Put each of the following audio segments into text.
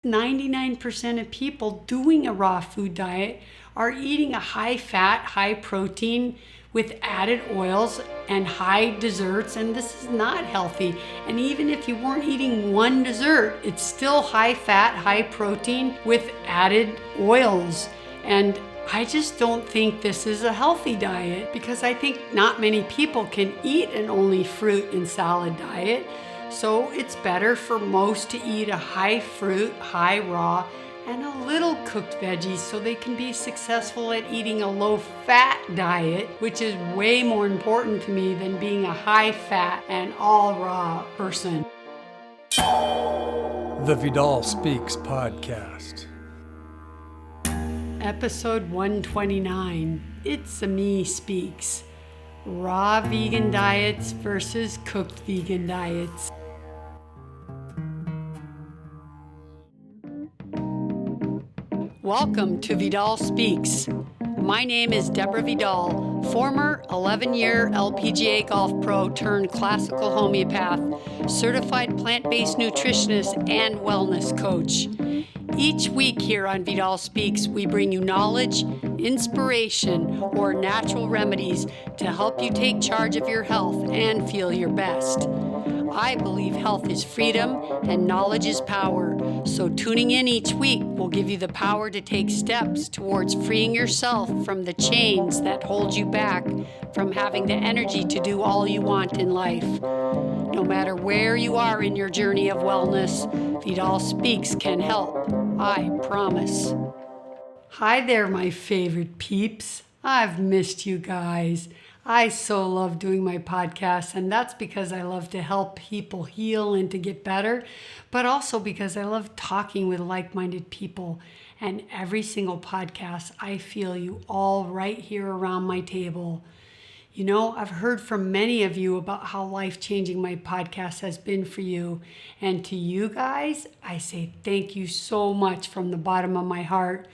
99% of people doing a raw food diet are eating a high fat, high protein with added oils and high desserts, and this is not healthy. And even if you weren't eating one dessert, it's still high fat, high protein with added oils. And I just don't think this is a healthy diet, because I think not many people can eat an only fruit and salad diet. So it's better for most to eat a high fruit, high raw, and a little cooked veggies so they can be successful at eating a low fat diet, which is way more important to me than being a high fat and all raw person. The Vidal Speaks podcast. Episode 129. It's a meSPEAKS. Raw vegan diets versus cooked vegan diets. Welcome to Vidal Speaks. My name is Deborah Vidal, former 11-year LPGA golf pro turned classical homeopath, certified plant-based nutritionist, and wellness coach. Each week here on Vidal Speaks, we bring you knowledge, inspiration, or natural remedies to help you take charge of your health and feel your best. I believe health is freedom and knowledge is power. So tuning in each week will give you the power to take steps towards freeing yourself from the chains that hold you back from having the energy to do all you want in life. No matter where you are in your journey of wellness, Vidal Speaks can help. I promise. Hi there, my favorite peeps. I've missed you guys. I so love doing my podcast, and that's because I love to help people heal and to get better, but also because I love talking with like-minded people. And every single podcast, I feel you all right here around my table. You know, I've heard from many of you about how life-changing my podcast has been for you. And to you guys, I say thank you so much from the bottom of my heart.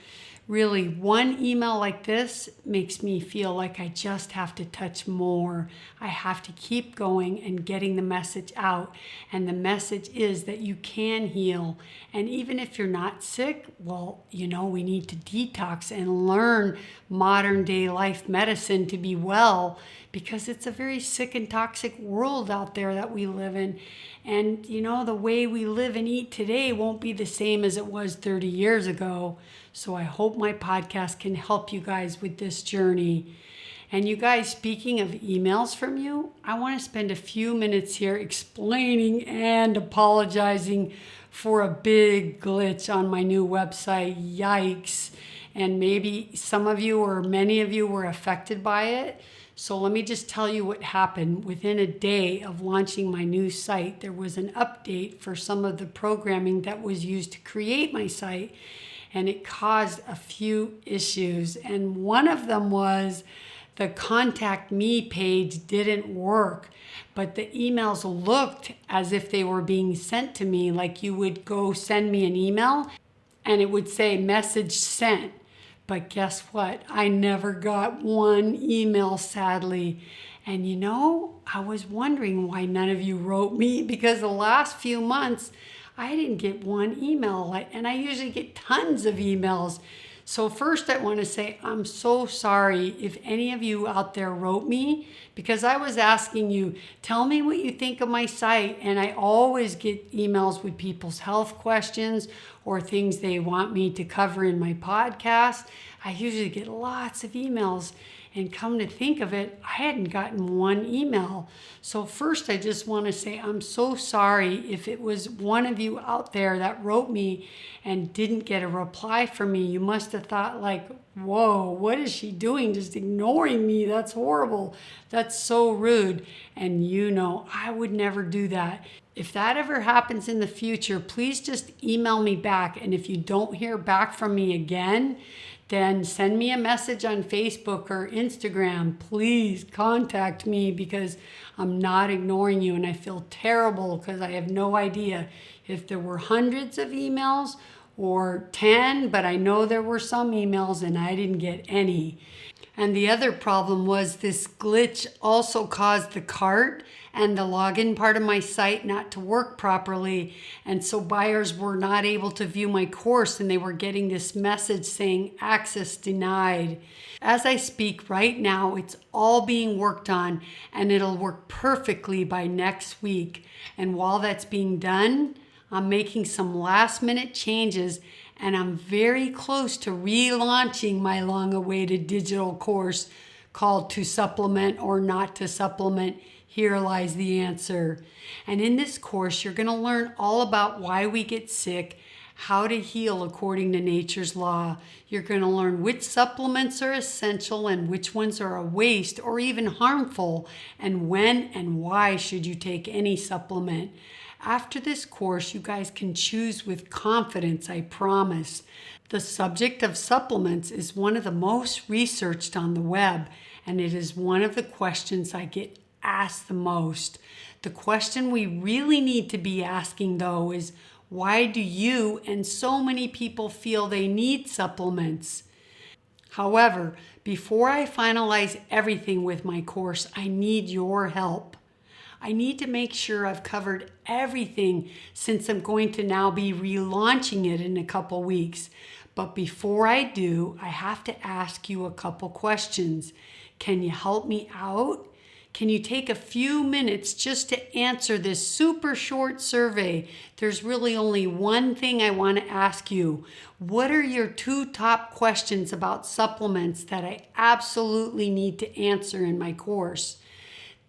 Really, one email like this makes me feel like I just have to touch more. I have to keep going and getting the message out. And the message is that you can heal. And even if you're not sick, well, you know, we need to detox and learn modern day life medicine to be well, because it's a very sick and toxic world out there that we live in. And, you know, the way we live and eat today won't be the same as it was 30 years ago. So I hope my podcast can help you guys with this journey. And you guys, speaking of emails from you, I want to spend a few minutes here explaining and apologizing for a big glitch on my new website. Yikes. And maybe some of you or many of you were affected by it. So let me just tell you what happened. Within a day of launching my new site, there was an update for some of the programming that was used to create my site, and it caused a few issues. And one of them was the contact me page didn't work, but the emails looked as if they were being sent to me, like you would go send me an email and it would say message sent. But guess what? I never got one email, sadly. And you know, I was wondering why none of you wrote me, because the last few months, I didn't get one email, and I usually get tons of emails. So first I want to say I'm so sorry if any of you out there wrote me, because I was asking you, tell me what you think of my site. And I always get emails with people's health questions or things they want me to cover in my podcast. I usually get lots of emails. And come to think of it, I hadn't gotten one email. So first, I just want to say I'm so sorry if it was one of you out there that wrote me and didn't get a reply from me. You must have thought like, whoa, what is she doing? Just ignoring me. That's horrible. That's so rude. And you know, I would never do that. If that ever happens in the future, please just email me back. And if you don't hear back from me again, then send me a message on Facebook or Instagram. Please contact me, because I'm not ignoring you, and I feel terrible because I have no idea if there were hundreds of emails or 10, but I know there were some emails and I didn't get any. And the other problem was this glitch also caused the cart and the login part of my site not to work properly. And so buyers were not able to view my course, and they were getting this message saying access denied. As I speak right now, it's all being worked on, and it'll work perfectly by next week. And while that's being done, I'm making some last minute changes, and I'm very close to relaunching my long-awaited digital course called To Supplement or Not to Supplement. Here lies the answer. And in this course, you're going to learn all about why we get sick, how to heal according to nature's law. You're going to learn which supplements are essential and which ones are a waste or even harmful, and when and why should you take any supplement. After this course, you guys can choose with confidence, I promise. The subject of supplements is one of the most researched on the web, and it is one of the questions I get asked the most. The question we really need to be asking, though, is why do you and so many people feel they need supplements? However, before I finalize everything with my course, I need your help. I need to make sure I've covered everything since I'm going to now be relaunching it in a couple weeks. But before I do, I have to ask you a couple questions. Can you help me out? Can you take a few minutes just to answer this super short survey? There's really only one thing I want to ask you. What are your 2 top questions about supplements that I absolutely need to answer in my course?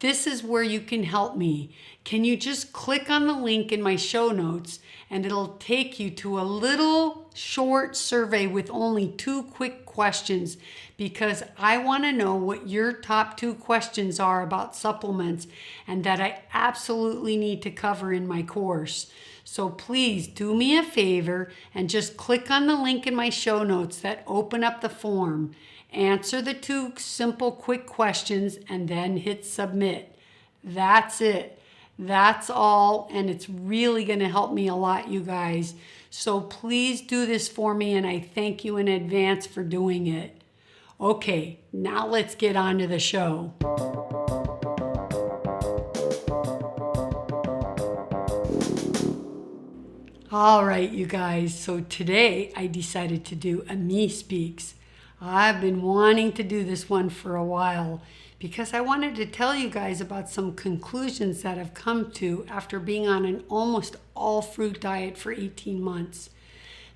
This is where you can help me. Can you just click on the link in my show notes, and it'll take you to a little short survey with only 2 quick questions, because I want to know what your top 2 questions are about supplements and that I absolutely need to cover in my course. So please do me a favor and just click on the link in my show notes that open up the form. Answer the 2 simple, quick questions and then hit submit. That's it. That's all, and it's really going to help me a lot, you guys. So please do this for me, and I thank you in advance for doing it. Okay, now let's get on to the show. All right, you guys. So today I decided to do a meSPEAKS. I've been wanting to do this one for a while because I wanted to tell you guys about some conclusions that I've come to after being on an almost all fruit diet for 18 months.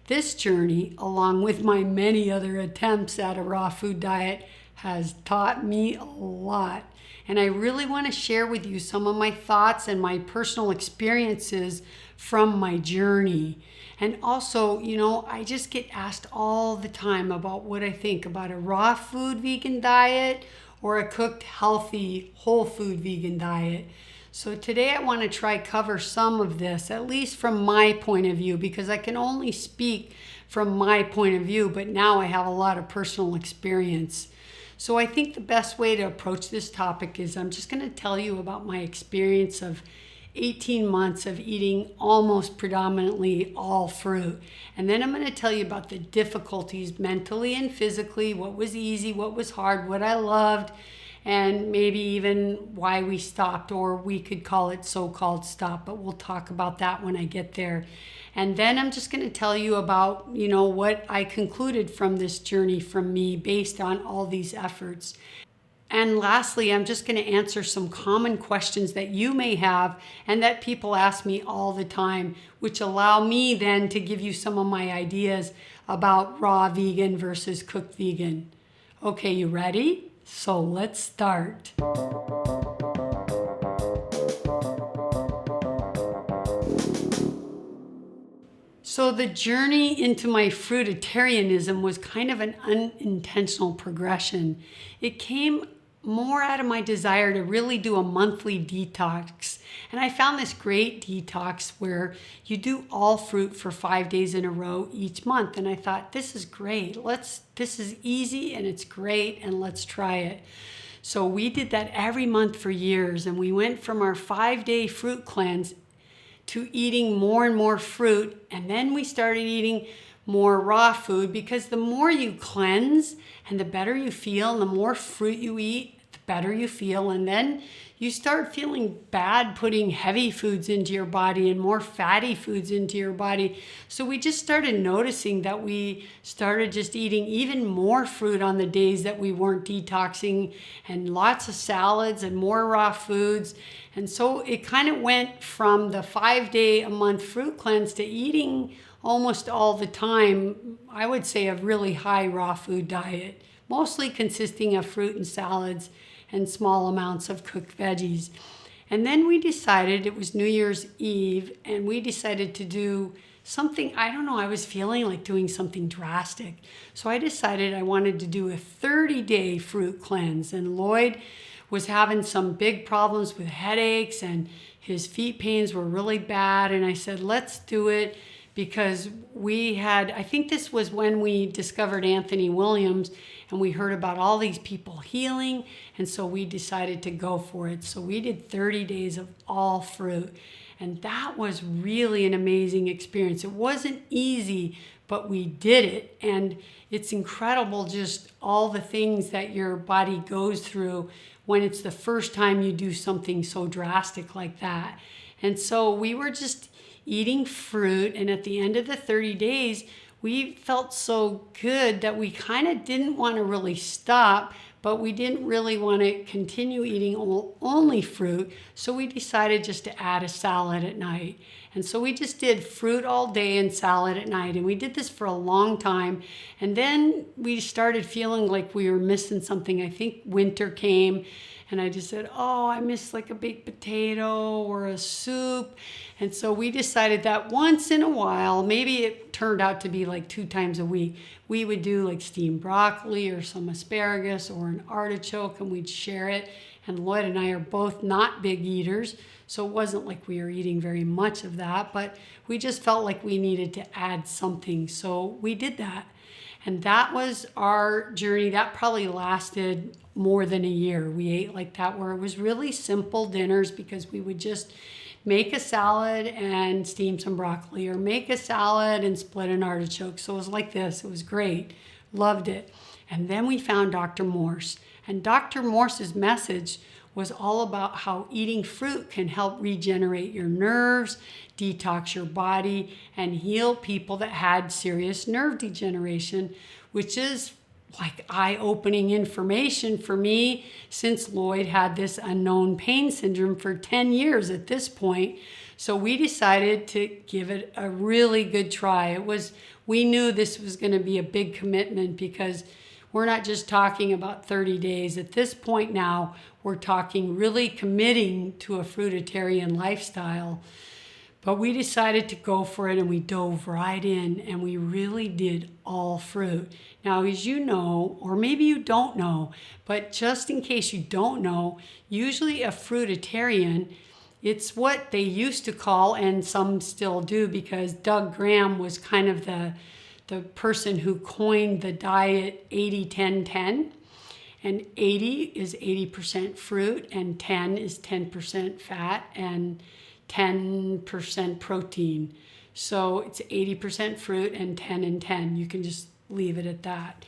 This journey, along with my many other attempts at a raw food diet, has taught me a lot. And I really want to share with you some of my thoughts and my personal experiences from my journey. And also, I just get asked all the time about what I think about a raw food vegan diet or a cooked, healthy, whole food vegan diet. So today I want to cover some of this, at least from my point of view, because I can only speak from my point of view, but now I have a lot of personal experience. So I think the best way to approach this topic is I'm just going to tell you about my experience of 18 months of eating almost predominantly all fruit. And then I'm going to tell you about the difficulties mentally and physically, what was easy, what was hard, what I loved, and maybe even why we stopped, or we could call it so-called stop, but we'll talk about that when I get there. And then I'm just going to tell you about, what I concluded from this journey from me based on all these efforts. And lastly, I'm just going to answer some common questions that you may have and that people ask me all the time, which allow me then to give you some of my ideas about raw vegan versus cooked vegan. Okay, you ready? So let's start. So the journey into my fruitarianism was kind of an unintentional progression. It came more out of my desire to really do a monthly detox. And I found this great detox where you do all fruit for 5 days in a row each month. And I thought, this is great. This is easy and it's great, and let's try it. So we did that every month for years, and we went from our 5-day fruit cleanse to eating more and more fruit. And then we started eating more raw food, because the more you cleanse and the better you feel and the more fruit you eat, the better you feel. And then you start feeling bad putting heavy foods into your body and more fatty foods into your body. So we just started noticing that we started just eating even more fruit on the days that we weren't detoxing, and lots of salads and more raw foods. And so it kind of went from the 5-day-a-month fruit cleanse to eating almost all the time, I would say, a really high raw food diet, mostly consisting of fruit and salads and small amounts of cooked veggies. And then we decided, it was New Year's Eve, and we decided to do something, I don't know, I was feeling like doing something drastic. So I decided I wanted to do a 30-day fruit cleanse. And Lloyd was having some big problems with headaches, and his feet pains were really bad. And I said, let's do it, because we had, I think this was when we discovered Anthony Williams, and we heard about all these people healing, and so we decided to go for it. So we did 30 days of all fruit, and that was really an amazing experience. It wasn't easy, but we did it, and it's incredible just all the things that your body goes through when it's the first time you do something so drastic like that. And so we were just eating fruit, and at the end of the 30 days, we felt so good that we kind of didn't want to really stop, but we didn't really want to continue eating only fruit. So we decided just to add a salad at night. And so we just did fruit all day and salad at night. And we did this for a long time. And then we started feeling like we were missing something. I think winter came, and I just said, oh, I miss like a baked potato or a soup. And so we decided that once in a while, maybe it turned out to be like 2 times a week, we would do like steamed broccoli or some asparagus or an artichoke, and we'd share it. And Lloyd and I are both not big eaters, so it wasn't like we were eating very much of that, but we just felt like we needed to add something. So we did that. And that was our journey. That probably lasted more than a year. We ate like that, where it was really simple dinners, because we would just make a salad and steam some broccoli, or make a salad and split an artichoke. So it was like this. It was great. Loved it. And then we found Dr. Morse. And Dr. Morse's message was all about how eating fruit can help regenerate your nerves, detox your body, and heal people that had serious nerve degeneration, which is like eye-opening information for me, since Lloyd had this unknown pain syndrome for 10 years at this point. So we decided to give it a really good try. We knew this was going to be a big commitment, because we're not just talking about 30 days. At this point now, we're talking really committing to a fruitarian lifestyle. But we decided to go for it, and we dove right in, and we really did all fruit. Now, as you know, or maybe you don't know, but just in case you don't know, usually a fruitarian, it's what they used to call, and some still do, because Doug Graham was kind of the person who coined the diet 80-10-10. And 80 is 80% fruit, and 10 is 10% fat, and 10% protein. So it's 80% fruit and 10 and 10. You can just leave it at that.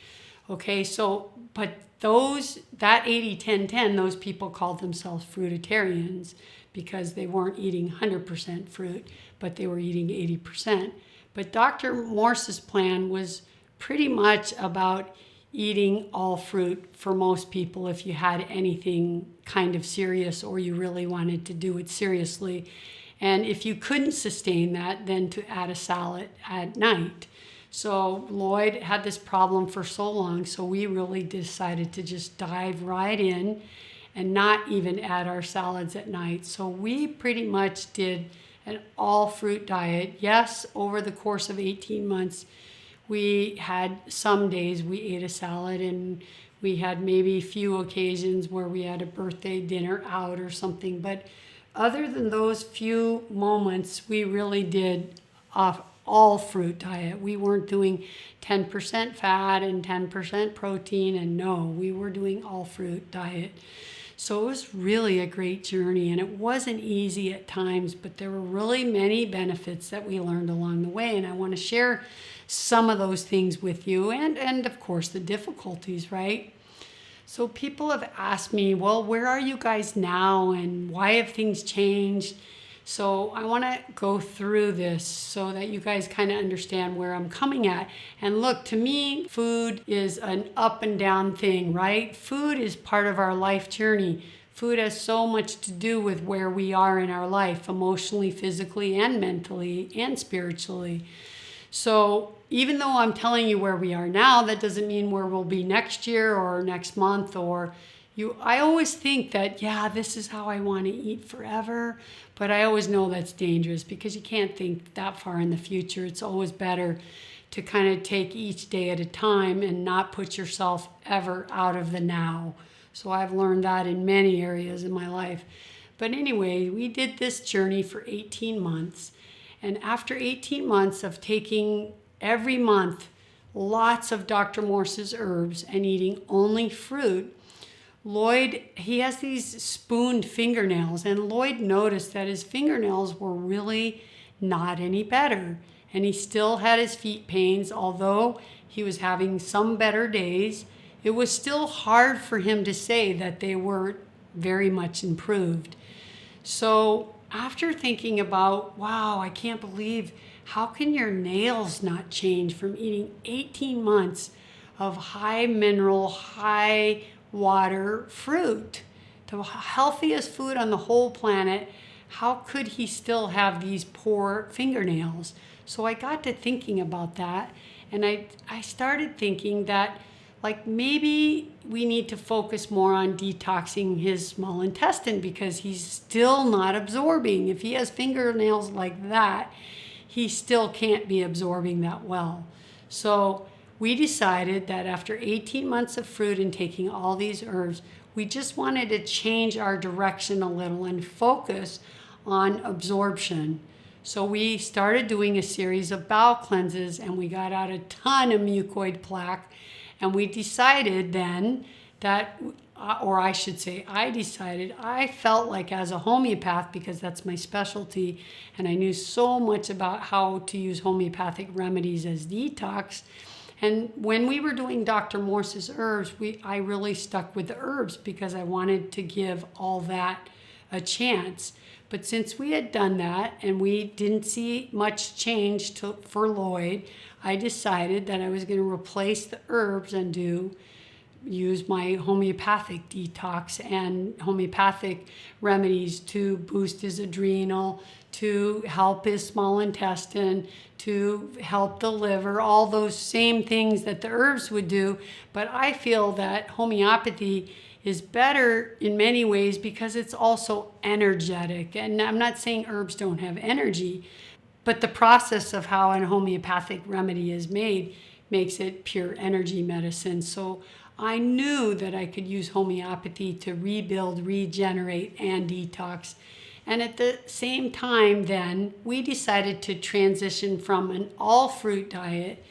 Okay, so, but that 80-10-10, those people called themselves fruitarians, because they weren't eating 100% fruit, but they were eating 80%. But Dr. Morse's plan was pretty much about eating all fruit for most people if you had anything kind of serious, or you really wanted to do it seriously. And if you couldn't sustain that, then to add a salad at night. So Lloyd had this problem for so long, so we really decided to just dive right in and not even add our salads at night. So we pretty much did an all fruit diet. Yes, over the course of 18 months, we had some days we ate a salad, and we had maybe a few occasions where we had a birthday dinner out or something. But other than those few moments, we really did all fruit diet. We weren't doing 10% fat and 10% protein, and no, we were doing all fruit diet. So it was really a great journey, and it wasn't easy at times, but there were really many benefits that we learned along the way, and I want to share some of those things with you, and of course the difficulties, right? So people have asked me, well, where are you guys now and why have things changed? So I want to go through this so that you guys kind of understand where I'm coming at. And look, to me, food is an up and down thing, right? Food is part of our life journey. Food has so much to do with where we are in our life, emotionally, physically, and mentally, and spiritually. So even though I'm telling you where we are now, that doesn't mean where we'll be next year or next month or I always think that, yeah, this is how I want to eat forever, but I always know that's dangerous because you can't think that far in the future. It's always better to kind of take each day at a time and not put yourself ever out of the now. So I've learned that in many areas in my life. But anyway, we did this journey for 18 months. And after 18 months of taking every month lots of Dr. Morse's herbs and eating only fruit, Lloyd, he has these spooned fingernails, and Lloyd noticed that his fingernails were really not any better. And he still had his feet pains, although he was having some better days. It was still hard for him to say that they were very much improved. So after thinking about, wow, I can't believe, how can your nails not change from eating 18 months of high mineral, high water fruit, the healthiest food on the whole planet? How could he still have these poor fingernails? So I got to thinking about that, and I started thinking that like maybe we need to focus more on detoxing his small intestine because he's still not absorbing. If he has fingernails like that, he still can't be absorbing that well. So we decided that after 18 months of fruit and taking all these herbs, we just wanted to change our direction a little and focus on absorption. So we started doing a series of bowel cleanses and we got out a ton of mucoid plaque. And we decided then that, or I should say, I felt like as a homeopath, because that's my specialty, and I knew so much about how to use homeopathic remedies as detox. And when we were doing Dr. Morse's herbs, I really stuck with the herbs because I wanted to give all that a chance. But since we had done that and we didn't see much change for Lloyd, I decided that I was going to replace the herbs and use my homeopathic detox and homeopathic remedies to boost his adrenal, to help his small intestine, to help the liver, all those same things that the herbs would do. But I feel that homeopathy is better in many ways because it's also energetic. And I'm not saying herbs don't have energy, but the process of how a homeopathic remedy is made makes it pure energy medicine. So I knew that I could use homeopathy to rebuild, regenerate, and detox. And at the same time then, we decided to transition from an all-fruit diet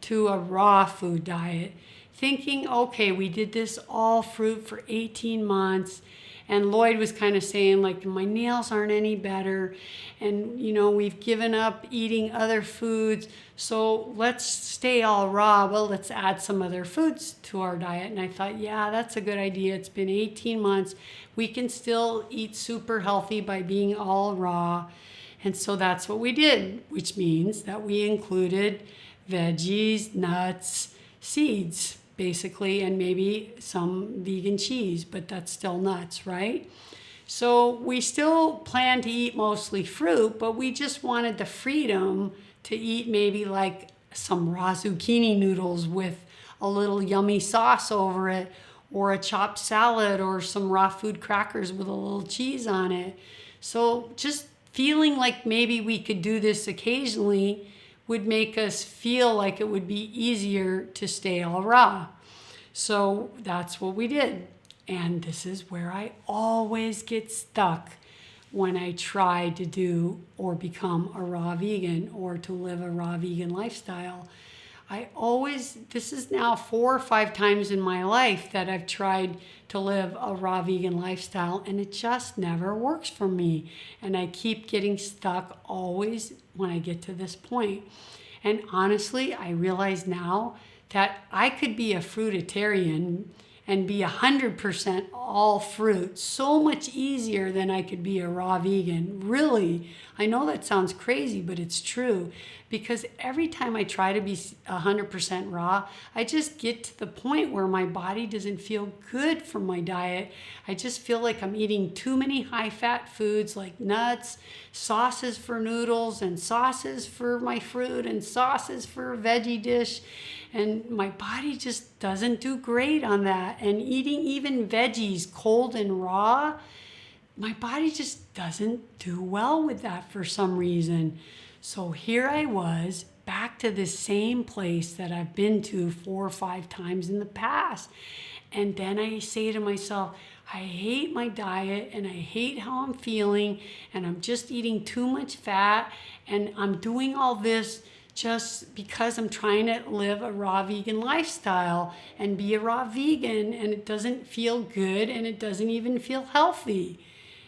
to a raw food diet, thinking, okay, we did this all fruit for 18 months, and Lloyd was kind of saying, like, my nails aren't any better, and, we've given up eating other foods, so let's stay all raw, but let's add some other foods to our diet. And I thought, yeah, that's a good idea. It's been 18 months. We can still eat super healthy by being all raw. And so that's what we did, which means that we included veggies, nuts, seeds, basically, and maybe some vegan cheese, but that's still nuts, right? So we still plan to eat mostly fruit, but we just wanted the freedom to eat maybe like some raw zucchini noodles with a little yummy sauce over it, or a chopped salad, or some raw food crackers with a little cheese on it. So just feeling like maybe we could do this occasionally would make us feel like it would be easier to stay all raw. So that's what we did. And this is where I always get stuck when I try to do or become a raw vegan or to live a raw vegan lifestyle. This is now 4 or 5 times in my life that I've tried to live a raw vegan lifestyle, and it just never works for me. And I keep getting stuck always when I get to this point. And honestly, I realize now that I could be a fruitarian and be 100% all fruit. So much easier than I could be a raw vegan. Really, I know that sounds crazy, but it's true. Because every time I try to be 100% raw, I just get to the point where my body doesn't feel good from my diet. I just feel like I'm eating too many high-fat foods like nuts, sauces for noodles, and sauces for my fruit, and sauces for a veggie dish. And my body just doesn't do great on that. And eating even veggies cold and raw, my body just doesn't do well with that for some reason. So here I was, back to the same place that I've been to 4 or 5 times in the past. And then I say to myself, I hate my diet and I hate how I'm feeling and I'm just eating too much fat and I'm doing all this just because I'm trying to live a raw vegan lifestyle and be a raw vegan, and it doesn't feel good and it doesn't even feel healthy.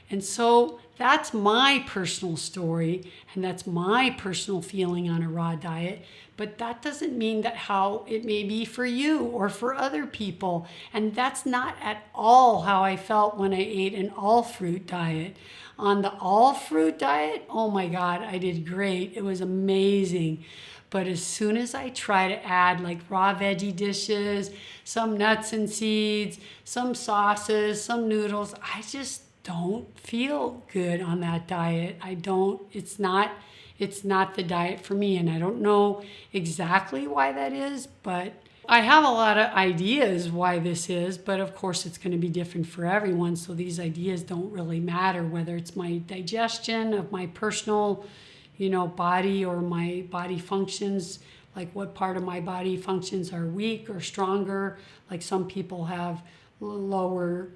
And so that's my personal story, and that's my personal feeling on a raw diet. But that doesn't mean that how it may be for you or for other people. And that's not at all how I felt when I ate an all fruit diet. On the all fruit diet, oh my God, I did great. It was amazing. But as soon as I try to add like raw veggie dishes, some nuts and seeds, some sauces, some noodles, I just don't feel good on that diet. It's not the diet for me. And I don't know exactly why that is, but I have a lot of ideas why this is, but of course it's going to be different for everyone. So these ideas don't really matter, whether it's my digestion of my personal, body, or my body functions, like what part of my body functions are weak or stronger. Like some people have lower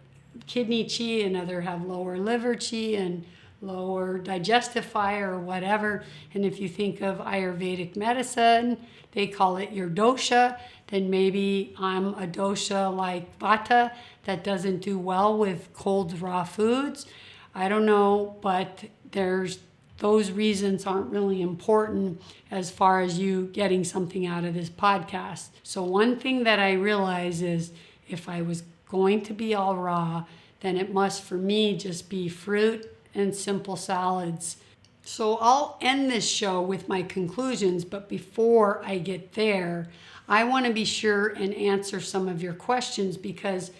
kidney chi and other have lower liver chi and lower digestive fire or whatever. And if you think of Ayurvedic medicine, they call it your dosha. Then maybe I'm a dosha like Vata that doesn't do well with cold raw foods. I don't know, but those reasons aren't really important as far as you getting something out of this podcast. So one thing that I realize is if I was going to be all raw, then it must for me just be fruit and simple salads. So I'll end this show with my conclusions, but before I get there, I want to be sure and answer some of your questions, because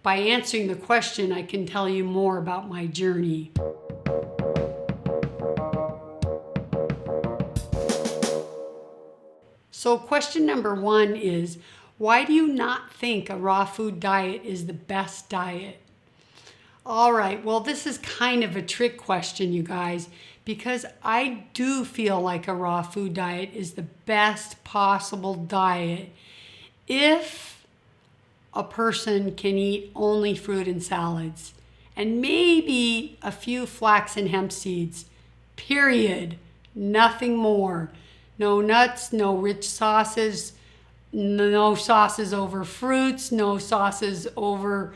by answering the question, I can tell you more about my journey. So question number 1 is, why do you not think a raw food diet is the best diet? All right, well, this is kind of a trick question, you guys, because I do feel like a raw food diet is the best possible diet if a person can eat only fruit and salads and maybe a few flax and hemp seeds, period, nothing more. No nuts, no rich sauces, no sauces over fruits, no sauces over,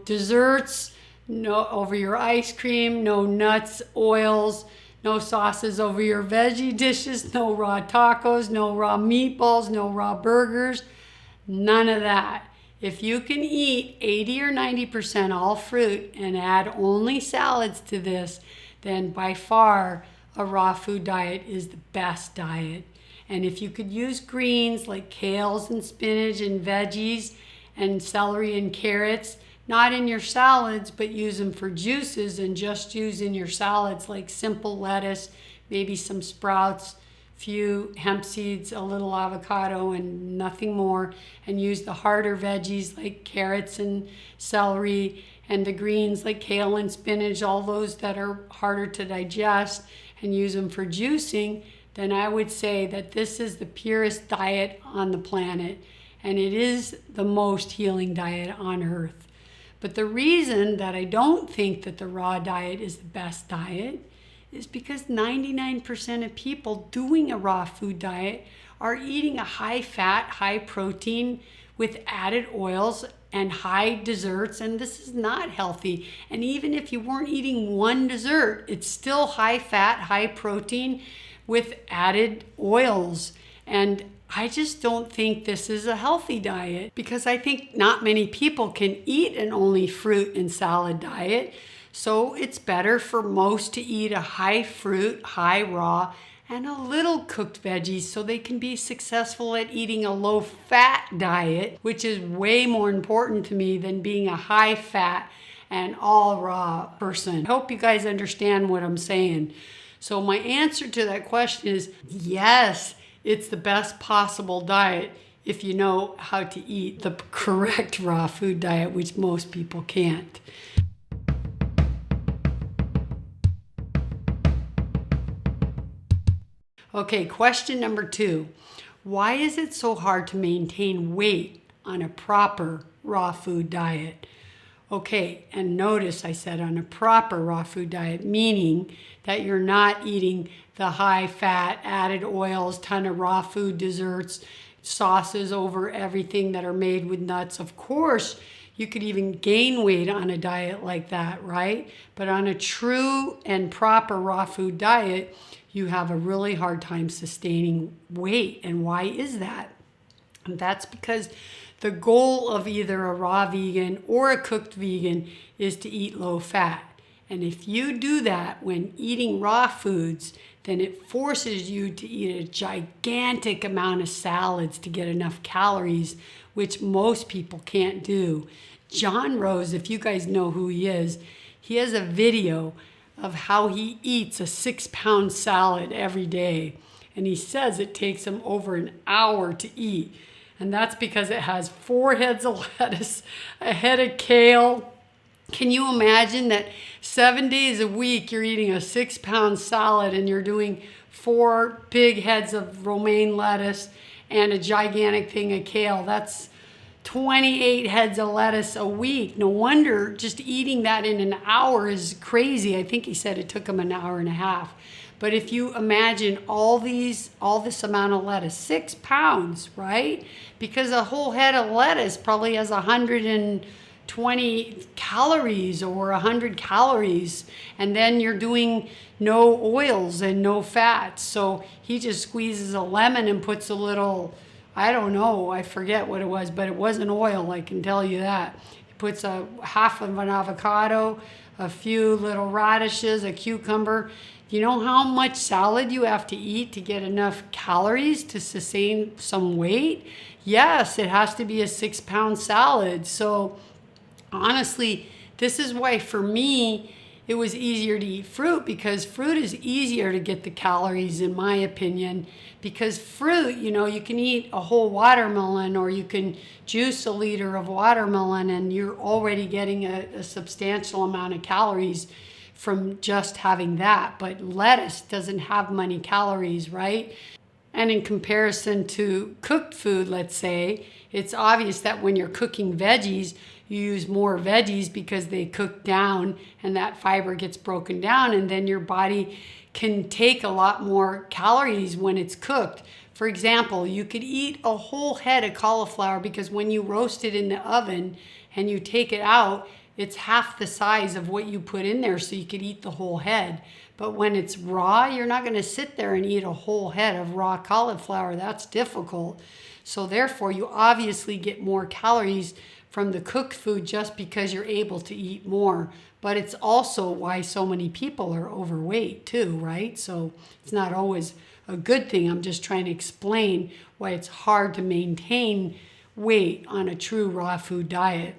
desserts, no over your ice cream, no nuts, oils, no sauces over your veggie dishes, no raw tacos, no raw meatballs, no raw burgers, none of that. If you can eat 80 or 90% all fruit and add only salads to this, then by far a raw food diet is the best diet. And if you could use greens like kales and spinach and veggies and celery and carrots, not in your salads, but use them for juices, and just use in your salads like simple lettuce, maybe some sprouts, few hemp seeds, a little avocado, and nothing more. And use the harder veggies like carrots and celery, and the greens like kale and spinach, all those that are harder to digest, and use them for juicing, then I would say that this is the purest diet on the planet, and it is the most healing diet on earth. But the reason that I don't think that the raw diet is the best diet is because 99% of people doing a raw food diet are eating a high fat, high protein with added oils and high desserts, and this is not healthy. And even if you weren't eating one dessert, it's still high fat, high protein with added oils and I just don't think this is a healthy diet because I think not many people can eat an only fruit and salad diet. So it's better for most to eat a high fruit, high raw, and a little cooked veggies so they can be successful at eating a low fat diet, which is way more important to me than being a high fat and all raw person. I hope you guys understand what I'm saying. So my answer to that question is yes, it's the best possible diet if you know how to eat the correct raw food diet, which most people can't. Okay, question number 2. Why is it so hard to maintain weight on a proper raw food diet? Okay, and notice I said on a proper raw food diet, meaning that you're not eating the high fat, added oils, ton of raw food desserts, sauces over everything that are made with nuts. Of course, you could even gain weight on a diet like that, right? But on a true and proper raw food diet, you have a really hard time sustaining weight. And why is that? And that's because the goal of either a raw vegan or a cooked vegan is to eat low fat. And if you do that when eating raw foods, then it forces you to eat a gigantic amount of salads to get enough calories, which most people can't do. John Rose, if you guys know who he has a video of how he eats a 6-pound salad every day. And he says it takes him over an hour to eat. And that's because it has 4 heads of lettuce, a head of kale. Can you imagine that 7 days a week you're eating a 6-pound salad and you're doing 4 big heads of romaine lettuce and a gigantic thing of kale? That's 28 heads of lettuce a week. No wonder just eating that in an hour is crazy. I think he said it took him an hour and a half. But if you imagine all this amount of lettuce, 6 pounds, right? Because a whole head of lettuce probably has 120 calories or 100 calories. And then you're doing no oils and no fats. So he just squeezes a lemon and puts a little, I don't know, I forget what it was, but it wasn't oil, I can tell you that. He puts a half of an avocado, a few little radishes, a cucumber. You know how much salad you have to eat to get enough calories to sustain some weight? Yes, it has to be a 6-pound salad. So honestly, this is why for me, it was easier to eat fruit, because fruit is easier to get the calories, in my opinion, because fruit, you can eat a whole watermelon or you can juice a liter of watermelon and you're already getting a substantial amount of calories from just having that. But lettuce doesn't have many calories, right? And in comparison to cooked food, let's say, it's obvious that when you're cooking veggies, you use more veggies because they cook down and that fiber gets broken down, and then your body can take a lot more calories when it's cooked. For example, you could eat a whole head of cauliflower because when you roast it in the oven and you take it out, it's half the size of what you put in there, so you could eat the whole head. But when it's raw, you're not going to sit there and eat a whole head of raw cauliflower. That's difficult. So therefore, you obviously get more calories from the cooked food just because you're able to eat more. But it's also why so many people are overweight too, right? So it's not always a good thing. I'm just trying to explain why it's hard to maintain weight on a true raw food diet.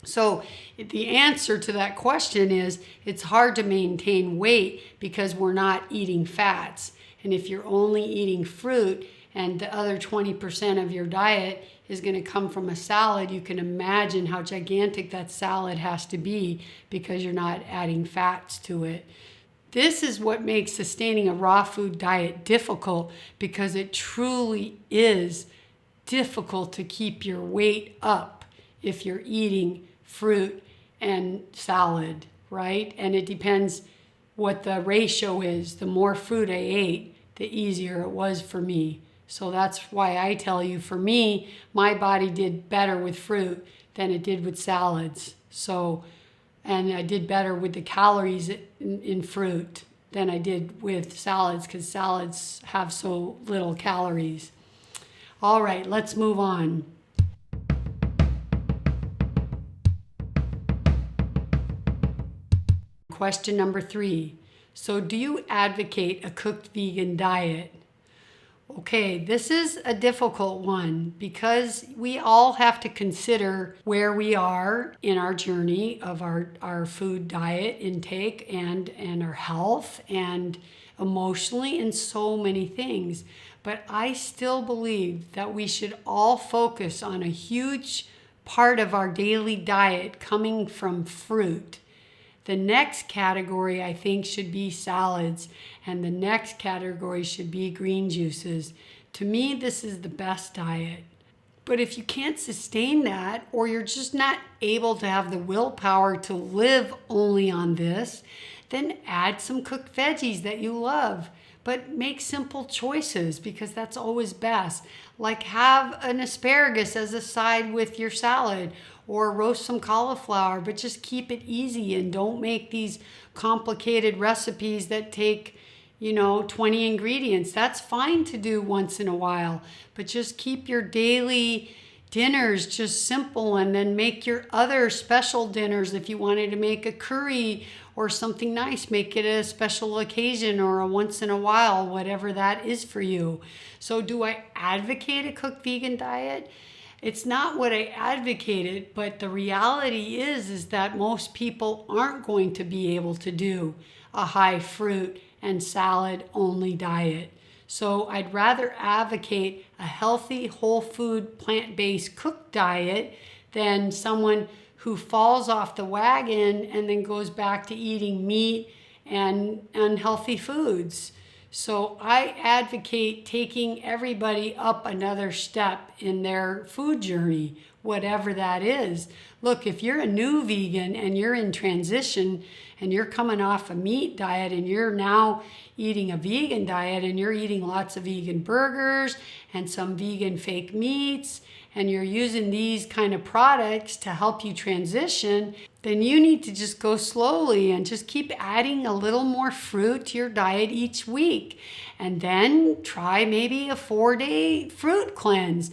So the answer to that question is it's hard to maintain weight because we're not eating fats. And if you're only eating fruit and the other 20% of your diet is going to come from a salad, you can imagine how gigantic that salad has to be because you're not adding fats to it. This is what makes sustaining a raw food diet difficult, because it truly is difficult to keep your weight up if you're eating fruit and salad, right? And it depends what the ratio is. The more fruit I ate, the easier it was for me. So that's why I tell you, for me, my body did better with fruit than it did with salads. So, and I did better with the calories in fruit than I did with salads, because salads have so little calories. All right, let's move on. Question number 3. So do you advocate a cooked vegan diet? Okay, this is a difficult one because we all have to consider where we are in our journey of our food diet intake and our health and emotionally and so many things. But I still believe that we should all focus on a huge part of our daily diet coming from fruit. The next category, I think, should be salads, and the next category should be green juices. To me, this is the best diet. But if you can't sustain that, or you're just not able to have the willpower to live only on this, then add some cooked veggies that you love. But make simple choices because that's always best. Like have an asparagus as a side with your salad, or roast some cauliflower, but just keep it easy and don't make these complicated recipes that take 20 ingredients. That's fine to do once in a while, but just keep your daily dinners just simple, and then make your other special dinners. If you wanted to make a curry or something nice, make it a special occasion or a once in a while, whatever that is for you. So do I advocate a cooked vegan diet? It's not what I advocated, but the reality is that most people aren't going to be able to do a high fruit and salad only diet. So I'd rather advocate a healthy, whole food, plant-based cooked diet than someone who falls off the wagon and then goes back to eating meat and unhealthy foods. So I advocate taking everybody up another step in their food journey, whatever that is. Look, if you're a new vegan and you're in transition and you're coming off a meat diet and you're now eating a vegan diet and you're eating lots of vegan burgers and some vegan fake meats, and you're using these kind of products to help you transition, then you need to just go slowly and just keep adding a little more fruit to your diet each week. And then try maybe a 4-day fruit cleanse.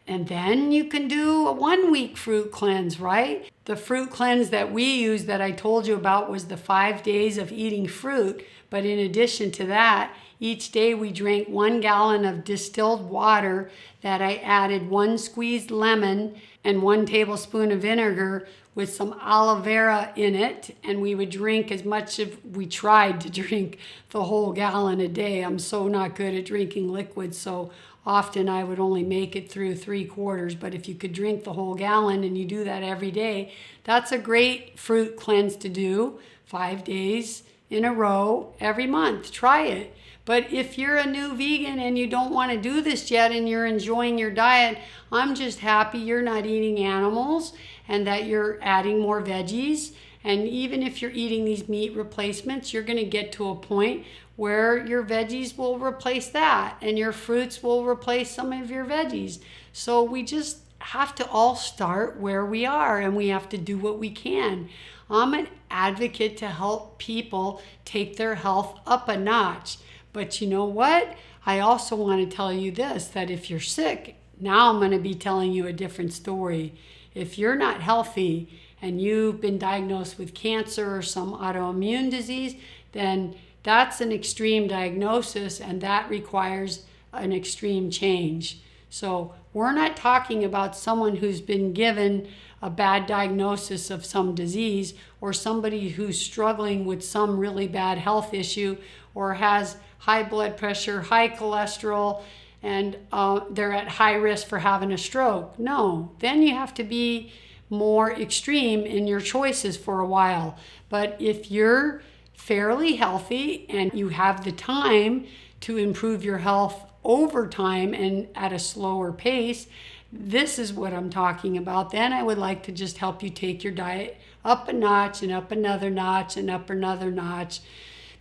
And then you can do a 1-week fruit cleanse, right? The fruit cleanse that we use that I told you about was the 5 days of eating fruit. But in addition to that, each day we drank 1 gallon of distilled water that I added 1 squeezed lemon and 1 tablespoon of vinegar with some aloe vera in it. And we would drink as much as we tried to drink the whole gallon a day. I'm so not good at drinking liquids, so often I would only make it through 3/4. But if you could drink the whole gallon and you do that every day, that's a great fruit cleanse to do 5 days in a row every month. Try it. But if you're a new vegan and you don't want to do this yet and you're enjoying your diet, I'm just happy you're not eating animals and that you're adding more veggies. And even if you're eating these meat replacements, you're going to get to a point where your veggies will replace that and your fruits will replace some of your veggies. So we just have to all start where we are and we have to do what we can. I'm an advocate to help people take their health up a notch. But you know what? I also want to tell you this, that if you're sick, now I'm going to be telling you a different story. If you're not healthy and you've been diagnosed with cancer or some autoimmune disease, then that's an extreme diagnosis and that requires an extreme change. So we're not talking about someone who's been given a bad diagnosis of some disease or somebody who's struggling with some really bad health issue or has high blood pressure, high cholesterol, and they're at high risk for having a stroke. No, then you have to be more extreme in your choices for a while. But if you're fairly healthy and you have the time to improve your health over time and at a slower pace, this is what I'm talking about. Then I would like to just help you take your diet up a notch and up another notch and up another notch.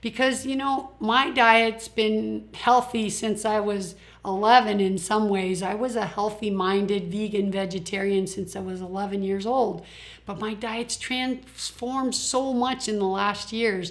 Because, my diet's been healthy since I was 11 in some ways. I was a healthy-minded vegan vegetarian since I was 11 years old. But my diet's transformed so much in the last years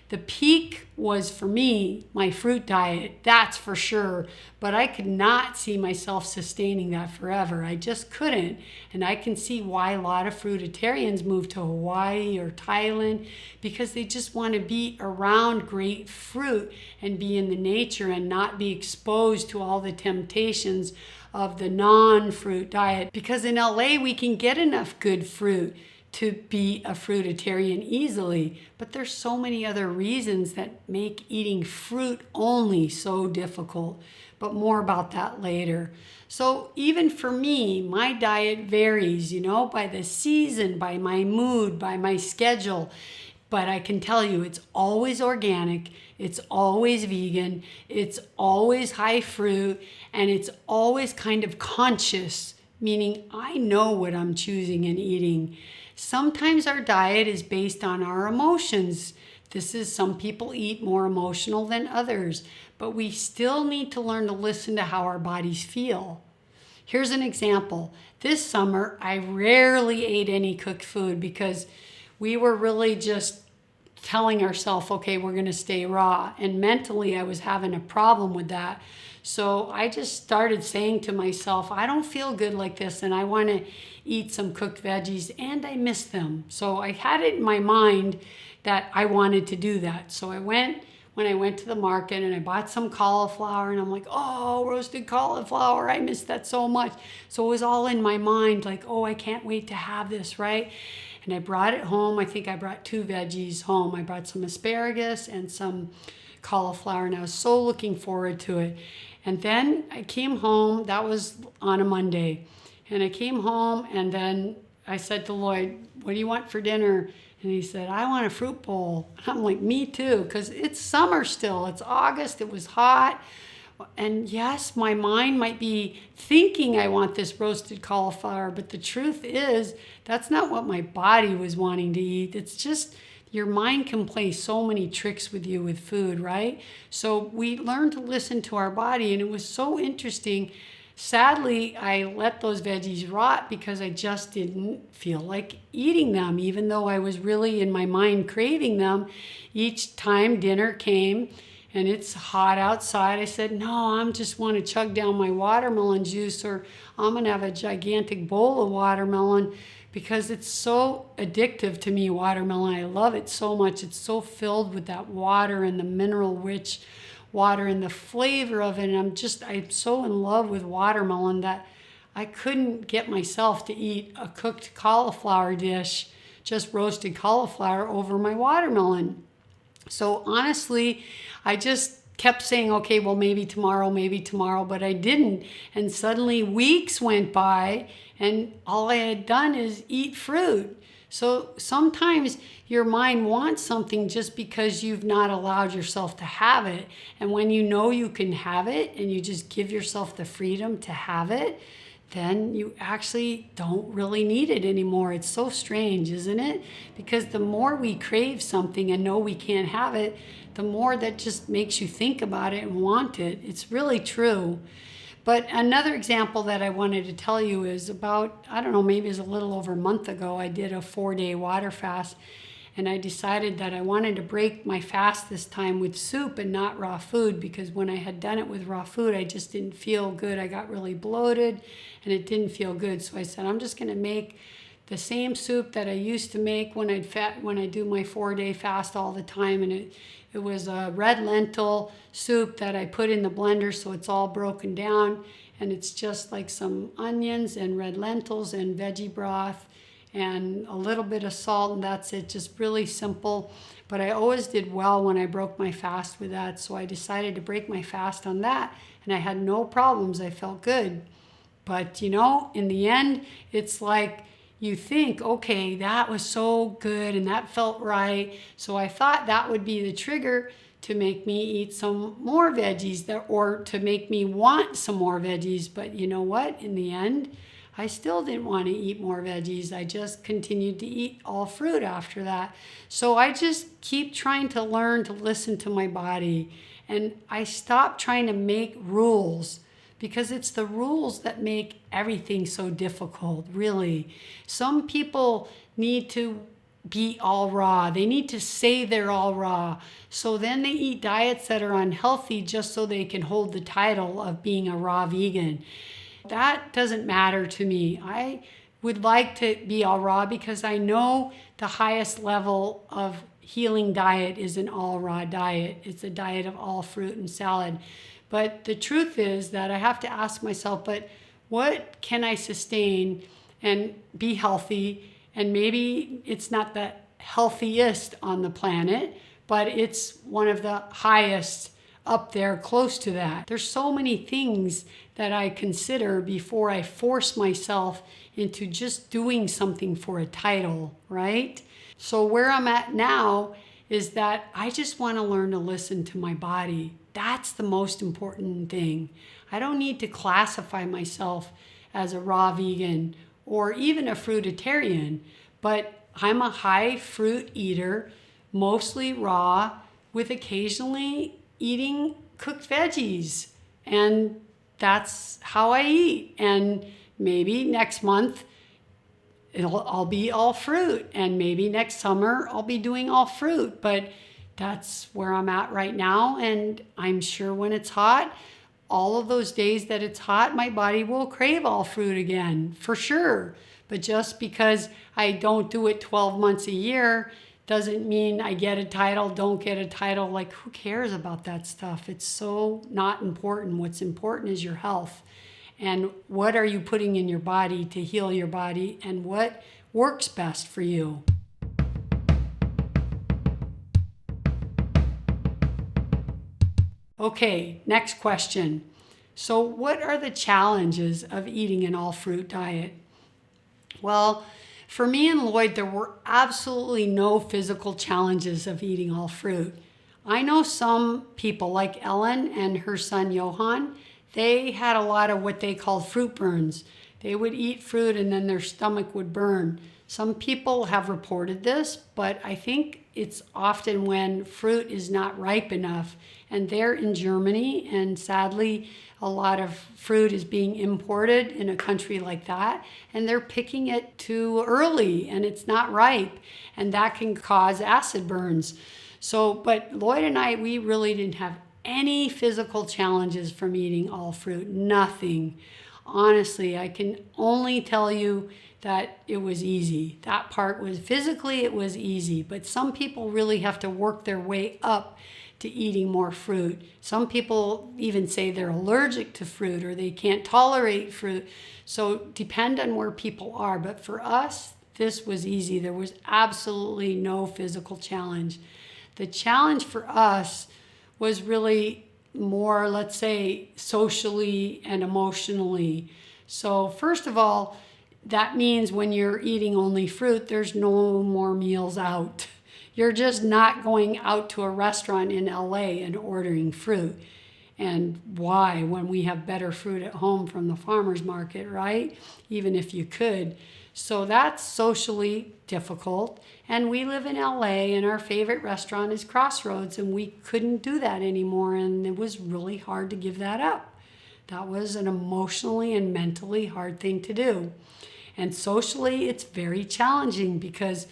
The peak was, for me, my fruit diet, that's for sure. But I could not see myself sustaining that forever. I just couldn't. And I can see why a lot of fruitarians move to Hawaii or Thailand, because they just want to be around great fruit and be in the nature and not be exposed to all the temptations of the non-fruit diet. Because in LA, we can get enough good fruit to be a fruitarian easily, but there's so many other reasons that make eating fruit only so difficult. But more about that later. So even for me, my diet varies, by the season, by my mood, by my schedule. But I can tell you, it's always organic, it's always vegan, it's always high fruit, and it's always kind of conscious, meaning I know what I'm choosing and eating. Sometimes our diet is based on our emotions. Some people eat more emotional than others, but we still need to learn to listen to how our bodies feel. Here's an example. This summer, I rarely ate any cooked food because we were really just telling ourselves, okay, we're going to stay raw. And mentally, I was having a problem with that. So I just started saying to myself, I don't feel good like this, and I want to eat some cooked veggies, and I miss them. So I had it in my mind that I wanted to do that. So when I went to the market and I bought some cauliflower, and I'm like, oh, roasted cauliflower, I miss that so much. So it was all in my mind, like, oh, I can't wait to have this, right? And I brought it home. I think I brought 2 veggies home. I brought some asparagus and some cauliflower, and I was so looking forward to it. And then I came home. That was on a Monday. And I came home, and then I said to Lloyd, what do you want for dinner? And he said, I want a fruit bowl. I'm like, me too, because it's summer still. It's August. It was hot. And yes, my mind might be thinking I want this roasted cauliflower, but the truth is that's not what my body was wanting to eat. It's just your mind can play so many tricks with you with food, right? So we learned to listen to our body, and it was so interesting. Sadly, I let those veggies rot because I just didn't feel like eating them, even though I was really in my mind craving them. Each time dinner came and it's hot outside, I said, no, I just want to chug down my watermelon juice, or I'm going to have a gigantic bowl of watermelon, because it's so addictive to me, watermelon. I love it so much. It's so filled with that water and the mineral-rich water and the flavor of it. And I'm so in love with watermelon that I couldn't get myself to eat a cooked cauliflower dish, just roasted cauliflower, over my watermelon. So honestly, I just kept saying, okay, well, maybe tomorrow, but I didn't. And suddenly weeks went by, and all I had done is eat fruit. So sometimes your mind wants something just because you've not allowed yourself to have it. And when you know you can have it and you just give yourself the freedom to have it, then you actually don't really need it anymore. It's so strange, isn't it? Because the more we crave something and know we can't have it, the more that just makes you think about it and want it. It's really true. But another example that I wanted to tell you is about, I don't know, maybe it was a little over a month ago, I did a 4-day water fast, and I decided that I wanted to break my fast this time with soup and not raw food, because when I had done it with raw food, I just didn't feel good. I got really bloated and it didn't feel good. So I said, I'm just going to make the same soup that I used to make when I do my 4-day fast all the time. And it was a red lentil soup that I put in the blender, so it's all broken down. And it's just like some onions and red lentils and veggie broth and a little bit of salt, and that's it. Just really simple. But I always did well when I broke my fast with that, so I decided to break my fast on that, and I had no problems. I felt good. But in the end, it's like you think, okay, that was so good and that felt right. So I thought that would be the trigger to make me eat some more veggies, or to make me want some more veggies. But you know what? In the end, I still didn't want to eat more veggies. I just continued to eat all fruit after that. So I just keep trying to learn to listen to my body. And I stopped trying to make rules, because it's the rules that make everything so difficult, really. Some people need to be all raw. They need to say they're all raw. So then they eat diets that are unhealthy just so they can hold the title of being a raw vegan. That doesn't matter to me. I would like to be all raw because I know the highest level of healing diet is an all raw diet. It's a diet of all fruit and salad. But the truth is that I have to ask myself, but what can I sustain and be healthy? And maybe it's not the healthiest on the planet, but it's one of the highest up there, close to that. There's so many things that I consider before I force myself into just doing something for a title, right? So where I'm at now is that I just want to learn to listen to my body. That's the most important thing. I don't need to classify myself as a raw vegan or even a fruitarian, but I'm a high fruit eater, mostly raw, with occasionally eating cooked veggies. And that's how I eat. And maybe next month I'll be all fruit, and maybe next summer I'll be doing all fruit, but that's where I'm at right now. And I'm sure when it's hot, all of those days that it's hot, my body will crave all fruit again, for sure. But just because I don't do it 12 months a year doesn't mean I get a title, don't get a title. Like, who cares about that stuff? It's so not important. What's important is your health. And what are you putting in your body to heal your body, and what works best for you? Okay, next question. So what are the challenges of eating an all-fruit diet? Well, for me and Lloyd, there were absolutely no physical challenges of eating all fruit. I know some people like Ellen and her son Johan, they had a lot of what they called fruit burns. They would eat fruit and then their stomach would burn. Some people have reported this, but I think it's often when fruit is not ripe enough. And they're in Germany, and sadly, a lot of fruit is being imported in a country like that, and they're picking it too early and it's not ripe, and that can cause acid burns. So, but Lloyd and I, we really didn't have any physical challenges from eating all fruit, nothing. Honestly, I can only tell you that it was easy. That part was physically, it was easy, but some people really have to work their way up to eating more fruit. Some people even say they're allergic to fruit or they can't tolerate fruit. So depend on where people are. But for us, this was easy. There was absolutely no physical challenge. The challenge for us was really more, let's say, socially and emotionally. So first of all, that means when you're eating only fruit, there's no more meals out. You're just not going out to a restaurant in LA and ordering fruit. And why, when we have better fruit at home from the farmer's market, right? Even if you could. So that's socially difficult. And we live in LA, and our favorite restaurant is Crossroads, and we couldn't do that anymore. And it was really hard to give that up. That was an emotionally and mentally hard thing to do. And socially, it's very challenging because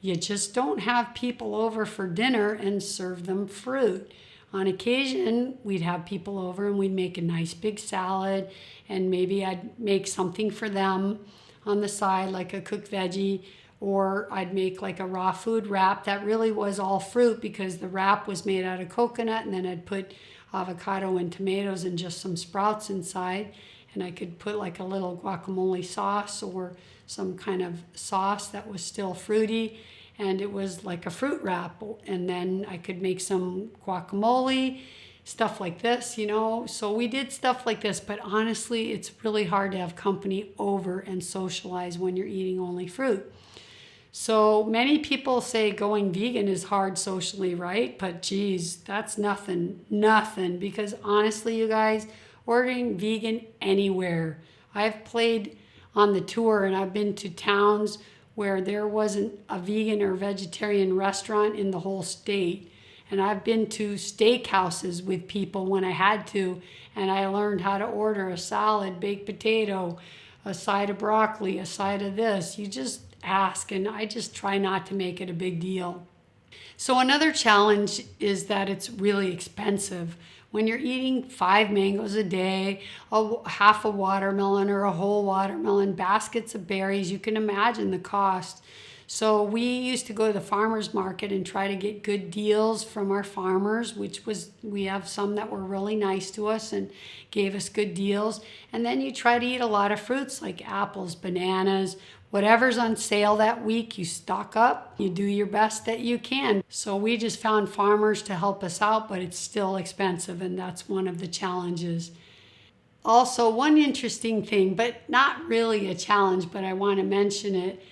you just don't have people over for dinner and serve them fruit. On occasion, we'd have people over and we'd make a nice big salad, and maybe I'd make something for them on the side, like a cooked veggie, or I'd make like a raw food wrap that really was all fruit because the wrap was made out of coconut, and then I'd put avocado and tomatoes and just some sprouts inside, and I could put like a little guacamole sauce or some kind of sauce that was still fruity, and it was like a fruit wrap. And then I could make some guacamole, stuff like this, you know. So we did stuff like this, but honestly, it's really hard to have company over and socialize when you're eating only fruit. So many people say going vegan is hard socially, right? But geez, that's nothing, because honestly, you guys, ordering vegan anywhere. I've played on the tour and I've been to towns where there wasn't a vegan or vegetarian restaurant in the whole state. And I've been to steakhouses with people when I had to, and I learned how to order a salad, baked potato, a side of broccoli, a side of this. You just ask, and I just try not to make it a big deal. So another challenge is that it's really expensive. When you're eating 5 mangoes a day, half a watermelon or a whole watermelon, baskets of berries, you can imagine the cost. So we used to go to the farmer's market and try to get good deals from our farmers, we have some that were really nice to us and gave us good deals. And then you try to eat a lot of fruits like apples, bananas, whatever's on sale that week, you stock up, you do your best that you can. So we just found farmers to help us out, but it's still expensive, and that's one of the challenges. Also, one interesting thing, but not really a challenge, but I want to mention it,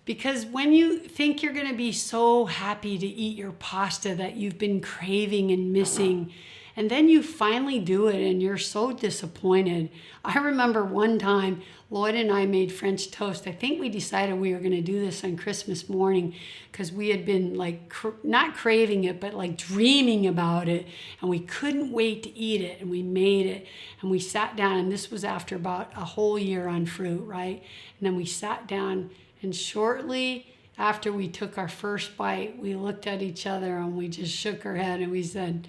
because when you think you're going to be so happy to eat your pasta that you've been craving and missing, and then you finally do it and you're so disappointed. I remember one time Lloyd and I made French toast. I think we decided we were going to do this on Christmas morning because we had been like not craving it, but like dreaming about it, and we couldn't wait to eat it, and we made it, and we sat down, and this was after about a whole year on fruit, right? And then we sat down, and shortly after we took our first bite, we looked at each other and we just shook our head and we said,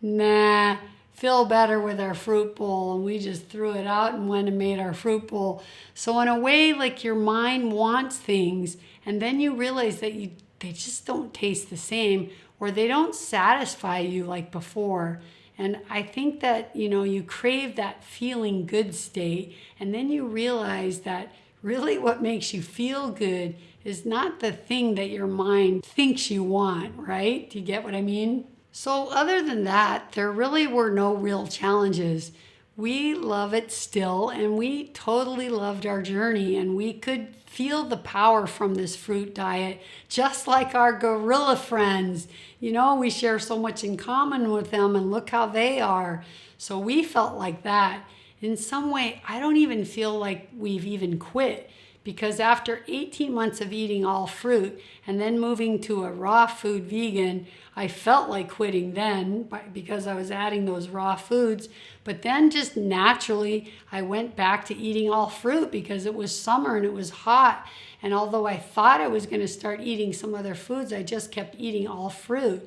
nah, feel better with our fruit bowl. And we just threw it out and went and made our fruit bowl. So in a way, like your mind wants things, and then you realize that they just don't taste the same, or they don't satisfy you like before. And I think that, you crave that feeling good state, and then you realize that really what makes you feel good is not the thing that your mind thinks you want, right? Do you get what I mean? So other than that, there really were no real challenges. We love it still, and we totally loved our journey, and we could feel the power from this fruit diet, just like our gorilla friends. We share so much in common with them, and look how they are. So we felt like that. In some way, I don't even feel like we've even quit, because after 18 months of eating all fruit and then moving to a raw food vegan, I felt like quitting then because I was adding those raw foods. But then just naturally, I went back to eating all fruit because it was summer and it was hot. And although I thought I was going to start eating some other foods, I just kept eating all fruit.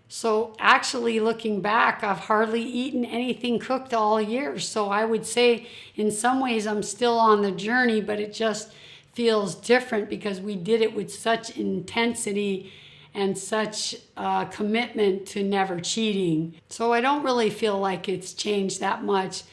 So actually looking back, I've hardly eaten anything cooked all year. So I would say in some ways I'm still on the journey, but it just feels different because we did it with such intensity and such commitment to never cheating. So I don't really feel like it's changed that much.